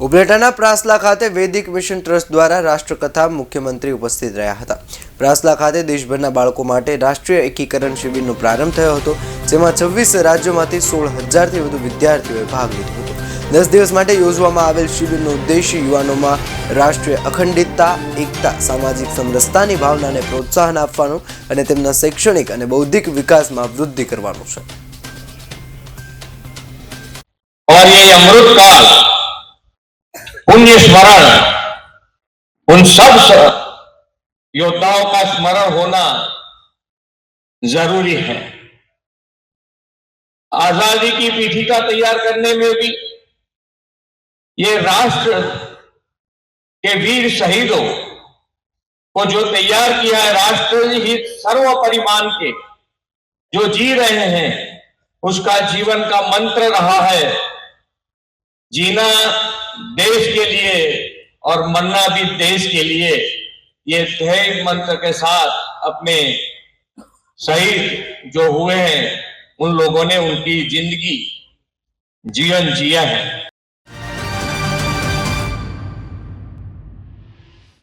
ઉપલેટાના પ્રાસલા ખાતે વૈદિક mission trust દ્વારા રાષ્ટ્રકથા મુખ્યમંત્રી ઉપસ્થિત રહ્યા હતા। પ્રાસલા ખાતે દેશભરના બાળકો માટે રાષ્ટ્રીય એકીકરણ શિબિરનો પ્રારંભ થયો હતો, જેમાં 26 રાજ્યોમાંથી 16,000થી વધુ વિદ્યાર્થીઓએ ભાગ લીધો હતો। 10 દિવસ માટે યોજવામાં આવેલ શિબિરનો ઉદ્દેશ્ય યુવાનોમાં રાષ્ટ્રીય અખંડિતતા, એકતા, સામાજિક સમરસતાની ભાવનાને પ્રોત્સાહન આપવાનું અને તેમના શૈક્ષણિક અને બૌદ્ધિક વિકાસમાં વૃદ્ધિ કરવાનું છે। और ये अमृत काल पुण्य स्मरण उन सब योद्धाओं का स्मरण होना जरूरी है। आजादी की पीठिका तैयार करने में भी ये राष्ट्र के वीर शहीदों को जो तैयार किया है, राष्ट्र हित सर्वोपरि मान के जो जी रहे हैं, उसका जीवन का मंत्र रहा है, जीना देश के लिए और मरना भी देश के लिए। ये ध्येय मंत्र के साथ अपने शहीद जो हुए हैं, उन लोगों ने उनकी जिंदगी जीवन जिया है।